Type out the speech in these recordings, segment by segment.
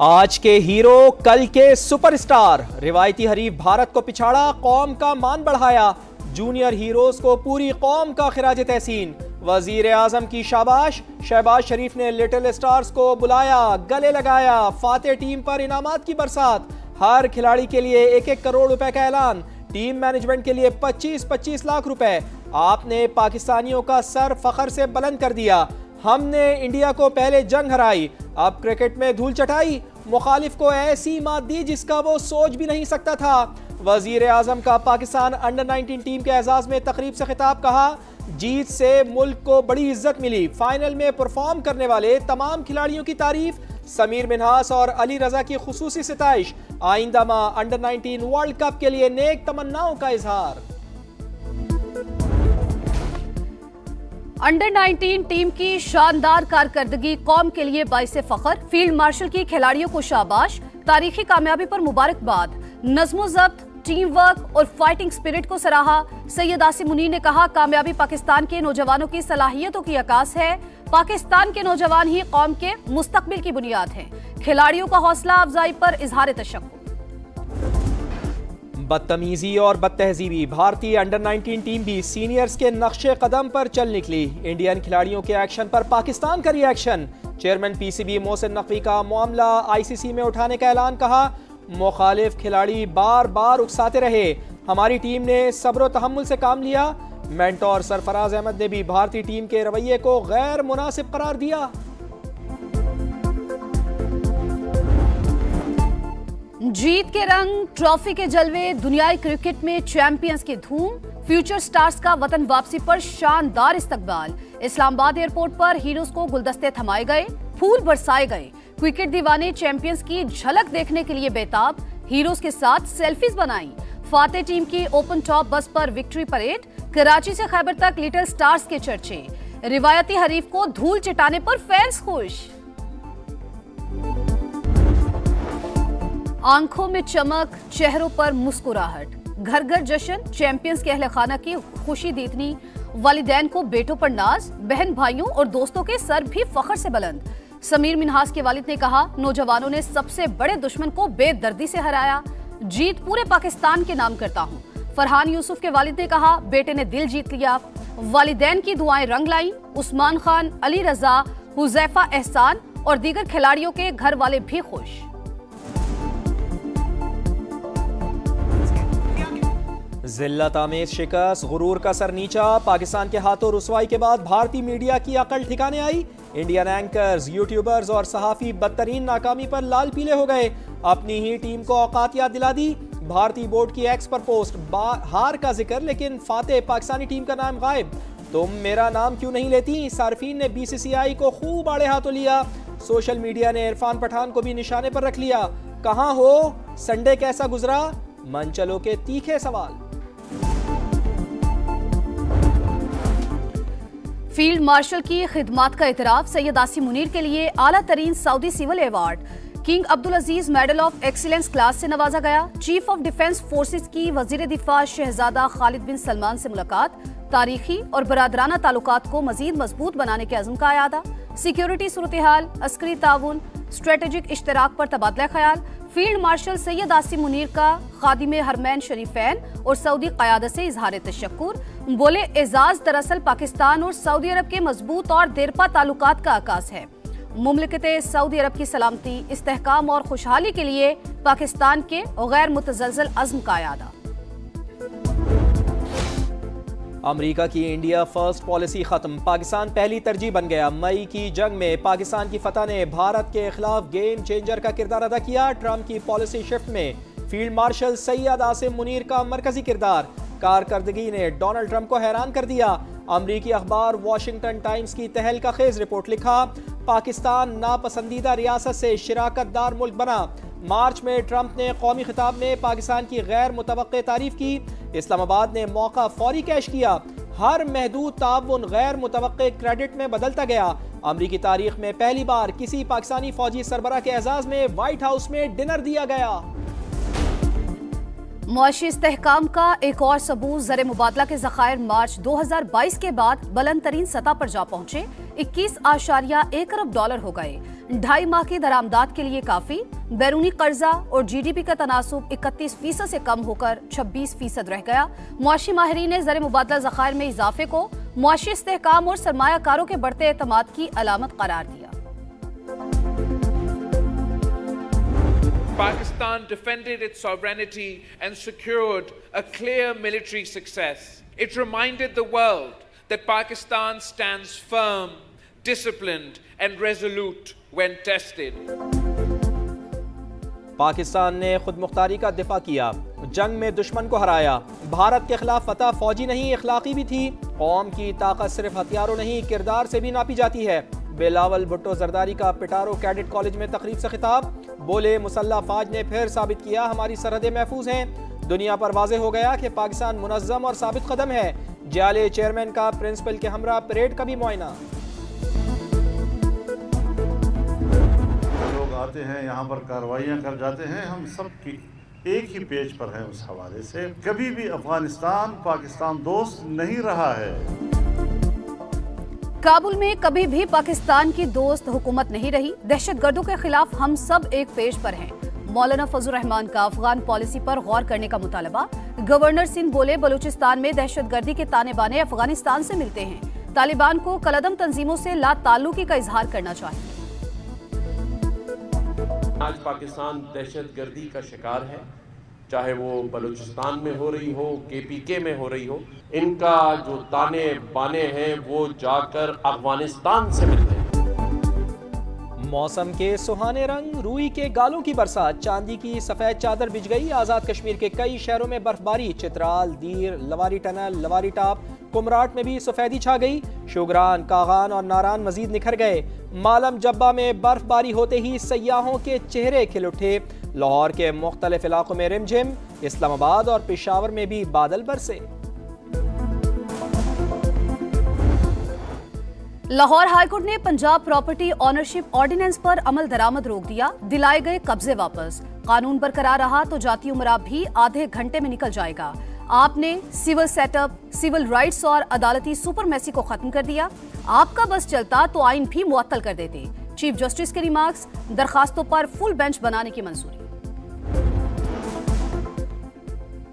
आज के हीरो कल के सुपरस्टार। रिवायती हरीफ भारत को पिछाड़ा, कौम का मान बढ़ाया। जूनियर हीरोज को पूरी कौम का खिराज तहसीन। वजीर आजम की शाबाश। शहबाज शरीफ ने लिटिल स्टार्स को बुलाया, गले लगाया। फातेह टीम पर इनामात की बरसात। हर खिलाड़ी के लिए 1-1 करोड़ रुपए का ऐलान। टीम मैनेजमेंट के लिए 25-25 लाख रुपए। आपने पाकिस्तानियों का सर फखर से बुलंद कर दिया। हमने इंडिया को पहले जंग हराई, अब क्रिकेट में धूल चटाई। मुखालिफ को ऐसी मात दी जिसका वो सोच भी नहीं सकता था। वजीर आजम का पाकिस्तान अंडर-19 टीम के एजाज में तकरीब से खिताब। कहा, जीत से मुल्क को बड़ी इज्जत मिली। फाइनल में परफॉर्म करने वाले तमाम खिलाड़ियों की तारीफ। समीर मिन्हास और अली रजा की खुसूसी सिताइश। आइंदा माह अंडर-19 वर्ल्ड कप के लिए नेक तमन्नाओं का इजहार। अंडर-19 टीम की शानदार कारकर्दगी कौम के लिए बाइसे फख्र। फील्ड मार्शल की खिलाड़ियों को शाबाश। तारीखी कामयाबी पर मुबारकबाद। नज़्म-ओ-ज़ब्त, टीम वर्क और फाइटिंग स्पिरिट को सराहा। सैयद आसिम मुनीर ने कहा, कामयाबी पाकिस्तान के नौजवानों की सलाहियतों की अक्कास है। पाकिस्तान के नौजवान ही कौम के मुस्तकबिल की बुनियाद हैं। खिलाड़ियों का हौसला अफजाई पर इजहार तशक्कुर। बदतमीजी और बदतहजीबी। भारतीय अंडर-19 टीम भी सीनियर्स के नक्शे कदम पर चल निकली। इंडियन खिलाड़ियों के एक्शन पर पाकिस्तान का reaction. Chairman PCB Mohsin Naqvi का मामला आईसीसी में उठाने का ऐलान। कहा, मुखालिफ खिलाड़ी बार बार उकसाते रहे, हमारी टीम ने सब्र तहम्मुल से काम लिया। मेंटोर सरफराज अहमद ने भी भारतीय टीम के रवैये को गैर मुनासिब करार दिया। जीत के रंग, ट्रॉफी के जलवे, दुनियाई क्रिकेट में चैंपियंस की धूम। फ्यूचर स्टार्स का वतन वापसी पर शानदार इस्तकबाल। इस्लामाबाद एयरपोर्ट पर हीरोज को गुलदस्ते थमाए गए, फूल बरसाए गए। क्रिकेट दीवाने चैंपियंस की झलक देखने के लिए बेताब। हीरोज के साथ सेल्फीज बनाई। फातेह टीम की ओपन टॉप बस पर विक्ट्री परेड। कराची से खैबर तक लिटिल स्टार्स के चर्चे। रिवायती हरीफ को धूल चटाने पर फैंस खुश। आंखों में चमक, चेहरों पर मुस्कुराहट। घर घर जश्न, चैंपियंस के अहले खाना की खुशी दीदनी। वालिदैन को बेटों पर नाज, बहन भाइयों और दोस्तों के सर भी फख्र से बुलंद। समीर मिन्हास के वालिद ने कहा, नौजवानों ने सबसे बड़े दुश्मन को बेदर्दी से हराया। जीत पूरे पाकिस्तान के नाम करता हूँ। फरहान यूसुफ के वालिद ने कहा, बेटे ने दिल जीत लिया। वालिदैन की दुआएं रंग लाई। उस्मान खान, अली रजा, हुजैफा एहसान और दीगर खिलाड़ियों के घर वाले भी खुश। जिल्लत आमेज शिकस्त, गुरूर का सर नीचा। पाकिस्तान के हाथों रुसवाई के बाद भारतीय मीडिया की अकल ठिकाने आई। इंडियन एंकर्स, यूट्यूबर्स और सहाफी बदतरीन नाकामी पर लाल पीले हो गए। अपनी ही टीम को औकात याद दिला दी। भारतीय बोर्ड की एक्स पर पोस्ट, हार का जिक्र लेकिन फातेह पाकिस्तानी टीम का नाम गायब। तुम मेरा नाम क्यों नहीं लेती? सार्फिन ने बीसीसीआई को खूब आड़े हाथों लिया। सोशल मीडिया ने इरफान पठान को भी निशाने पर रख लिया। कहां हो? संडे कैसा गुजरा? मनचलों के तीखे सवाल। फील्ड मार्शल की खिदमात का इतराफ। सैयद आसिम मुनीर के लिए आला तरीन Saudi civil award King Abdul Aziz medal of excellence class से नवाजा गया। चीफ ऑफ डिफेंस फोर्सेस की वजीर दिफा शहजादा खालिद बिन सलमान से मुलाकात। तारीखी और बरादराना ताल्लुकात को मजीद मजबूत बनाने के अज़्म का अयादा। सिक्योरिटी सूरत हाल, अस्करी ताउन, स्ट्रेटेजिक इश्तराक पर तबादला ख्याल। फील्ड मार्शल सैयद आसिम मुनीर का खादिमे हरमैन शरीफैन और सऊदी क़यादत से इजहार तशक्कुर। बोले, एजाज दरअसल पाकिस्तान और सऊदी अरब के मजबूत और देरपा ताल्लुकात का आकाश है। मुमलिकत सऊदी अरब की सलामती, इस्तेहकाम और खुशहाली के लिए पाकिस्तान के गैर मुतज़लज़ल अज़्म का अयादा। अमेरिका की इंडिया फर्स्ट पॉलिसी खत्म, पाकिस्तान पहली तरजीह बन गया। मई की जंग में पाकिस्तान की फतह ने भारत के खिलाफ गेम चेंजर का किरदार अदा किया। ट्रंप की पॉलिसी शिफ्ट में फील्ड मार्शल सैयद आसिम मुनीर का मरकजी किरदार। कारकर्दगी ने डोनाल्ड ट्रंप को हैरान कर दिया। अमरीकी अखबार वॉशिंगटन टाइम्स की तहलका खेज रिपोर्ट लिखा, पाकिस्तान नापसंदीदा रियासत से शिराकतदार मुल्क बना। मार्च में ट्रंप ने कौमी खिताब में पाकिस्तान की गैर मुतवक्के तारीफ की। इस्लामाबाद ने मौका फौरी कैश किया। हर महदूद ताउन गैर मुतवक्के क्रेडिट में बदलता गया। अमरीकी तारीख में पहली बार किसी पाकिस्तानी फौजी सरबराह के एजाज में व्हाइट हाउस में डिनर दिया गया। मुआशी इस्तेहकाम का एक और सबूत, ज़र मुबादला के ज़खायर मार्च 2022 के बाद बुलंद तरीन सतह पर जा पहुंचे। 21.1 अरब डॉलर हो गए। 2.5 माह की दरामदात के लिए काफी। बैरूनी कर्जा और GDP का तनासुब 31% से कम होकर 26% रह गया। मुआशी माहिरीन ने ज़र मुबादला ज़खायर में इजाफे को मुआशी इस्तेहकाम और सरमायाकारों के बढ़ते एतमाद की अलामत करार दिया। Pakistan defended its sovereignty and secured a clear military success. It reminded the world that Pakistan stands firm, disciplined and resolute when tested. Pakistan ने खुद मुख्तारी का दिफा किया, जंग में दुश्मन को हराया। भारत के खिलाफ फतह फौजी नहीं अखलाकी भी थी। कौम की ताकत सिर्फ हथियारों नहीं किरदार से भी नापी जाती है। बिलावल भुट्टो जरदारी का पिटारो कैडेट कॉलेज में तकरीब से खिताब, बोले मुसल्लह फौज ने फिर साबित किया हमारी सरहदें महफूज हैं। दुनिया पर वाज़े हो गया कि पाकिस्तान मुनज़्ज़म और साबित कदम है। जाले चेयरमैन का प्रिंसिपल के हमरा परेड का भी मुआयना। लोग आते हैं यहाँ पर कार्रवाइयाँ कर जाते हैं, हम सब की एक ही पेज पर हैं। उस हवाले से कभी भी अफगानिस्तान पाकिस्तान दोस्त नहीं रहा है। काबुल में कभी भी पाकिस्तान की दोस्त हुकूमत नहीं रही। दहशतगर्दों के खिलाफ हम सब एक पेज पर हैं। मौलाना फजल रहमान का अफगान पॉलिसी पर गौर करने का मुतालबा। गवर्नर सिंध बोले बलूचिस्तान में दहशतगर्दी के ताने बाने अफगानिस्तान से मिलते हैं। तालिबान को कलअदम तंजीमों से ला ताल्लुकी का इजहार करना चाहिए। आज पाकिस्तान दहशतगर्दी का शिकार है, चाहे वो बलूचिस्तान में हो रही हो, KPK में हो रही हो। इनका जो ताने बाने हैं वो जाकर अफगानिस्तान से मिलते हैं। मौसम के सुहाने रंग, रूई के गालों की बरसात, चांदी की सफेद चादर बिछ गई। आजाद कश्मीर के कई शहरों में बर्फबारी। चित्राल, दीर, लवारी टनल, लवारी टॉप, कुमराट में भी सफेदी छा गई। शुगरान, कागान और नारान मजीद निखर गए। मालम जब्बा में बर्फबारी होते ही सयाहों के चेहरे खिल उठे। लाहौर के मुख्तलिफ इलाकों में रिमझिम। इस्लामाबाद और पेशावर में भी बादल बरसे। लाहौर हाईकोर्ट ने पंजाब प्रॉपर्टी ऑनरशिप ऑर्डिनेंस पर अमल दरामद रोक दिया। दिलाए गए कब्जे वापस। कानून बरकरार रहा तो जाती उमरा भी आधे घंटे में निकल जाएगा। आपने सिविल सेटअप, सिविल राइट्स और अदालती सुपरमेसी को खत्म कर दिया। आपका बस चलता तो आइन भी मुअत्तल कर देते। चीफ जस्टिस के रिमार्क्स, दरखास्तों पर फुल बेंच बनाने की मंजूरी।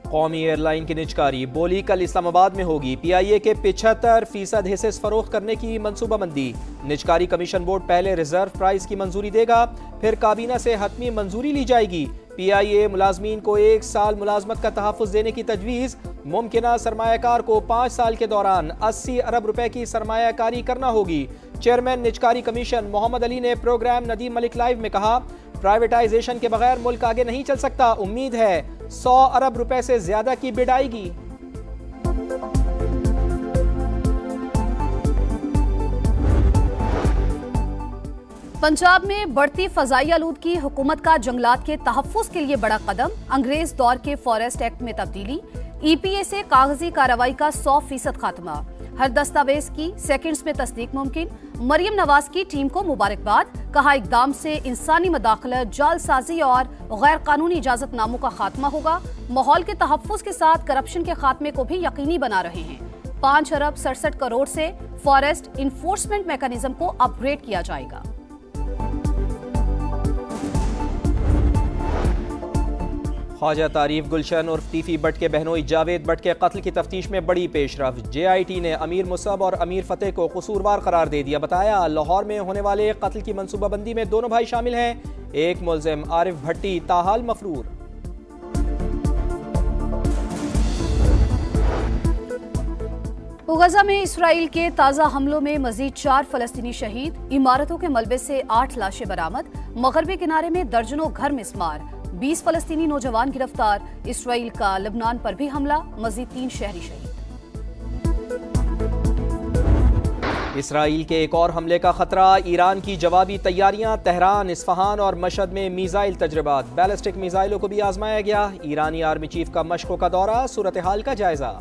कौमी एयरलाइन की निजकारी, बोली कल इस्लामाबाद में होगी। PIA के 75% हिस्से फरोख्त करने की मंसूबाबंदी। निजकारी कमीशन बोर्ड पहले रिजर्व प्राइस की मंजूरी देगा, फिर काबीना से हतमी मंजूरी ली जाएगी। PIA मुलाजमीन को 1 साल मुलाजमत का तहफ़्फ़ुज़ देने की तजवीज़। मुमकिना सरमायाकार को 5 साल के दौरान 80 अरब रुपए की सरमायाकारी करना होगी। चेयरमैन निजकारी कमीशन मोहम्मद अली ने प्रोग्राम नदीम मलिक लाइव में कहा, प्राइवेटाइजेशन के बगैर मुल्क आगे नहीं चल सकता। उम्मीद है 100 अरब रुपए से ज्यादा की बिड आएगी। पंजाब में बढ़ती फजाई आलूदगी, हुकूमत का जंगलात के तहफ़्फ़ुज़ के लिए बड़ा कदम। अंग्रेज दौर के फॉरेस्ट एक्ट में तब्दीली। EPA से कागजी कार्रवाई का 100% खात्मा। हर दस्तावेज की सेकंड्स में तस्दीक मुमकिन। मरियम नवाज की टीम को मुबारकबाद। कहा इक़दाम से इंसानी मदाखलत, जालसाजी और गैर कानूनी इजाजतनामों का खात्मा होगा। माहौल के तहफ़्फ़ुज़ के साथ करप्शन के खात्मे को भी यकीनी बना रहे हैं। 5 अरब 67 करोड़ से फॉरेस्ट इन्फोर्समेंट मैकेनिज्म को अपग्रेड किया जाएगा। ख्वाजा तारीफ गुलशन उर्फ टीफी बट के बहनोई जावेद बट के कत्ल की तफ्तीश में बड़ी पेशरफ। JIT ने अमीर मुसब और अमीर फतेह को कसूरवार करार दे दिया। बताया लाहौर में होने वाले कत्ल की मनसूबाबंदी में दोनों भाई शामिल हैं। एक मुलजिम आरिफ भट्टी ताहाल मफरूर। गजा में इसराइल के ताज़ा हमलों में मजीद 4 फलस्तीनी शहीद। इमारतों के मलबे से 8 लाशें बरामद। मगरबी किनारे में दर्जनों घर मिस्मार। 20 फलस्तीनी नौजवान गिरफ्तार। इसराइल का लबनान पर भी हमला, मजीद 3 शहरी शहीद। इसराइल के एक और हमले का खतरा। ईरान की जवाबी तैयारियां। तेहरान, इस्फहान और मशहद में मीज़ाइल तजर्बात। बैलिस्टिक मीज़ाइलों को भी आजमाया गया। ईरानी आर्मी चीफ का मशकों का दौरा, सूरत हाल का जायजा।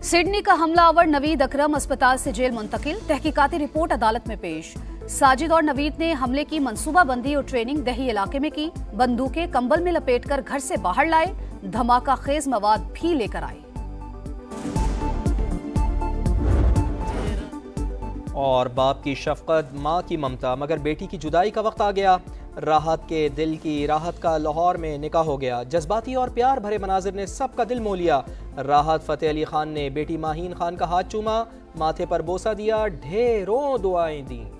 सिडनी का हमलावर नवीद अकरम अस्पताल से जेल मुंतकिल। तहकीकाती रिपोर्ट अदालत में पेश। साजिद और नवीद ने हमले की मंसूबाबंदी और ट्रेनिंग दही इलाके में की। बंदूकें कंबल में लपेटकर घर से बाहर लाए। धमाका खेज मवाद भी लेकर आए। और बाप की शफकत, माँ की ममता, मगर बेटी की जुदाई का वक्त आ गया। राहत के दिल की राहत का लाहौर में निकाह हो गया। जज्बाती और प्यार भरे मनाजिर ने सबका दिल मोह लिया। राहत फतेह अली खान ने बेटी माहीन खान का हाथ चूमा, माथे पर बोसा दिया, ढेरों दुआएं दी।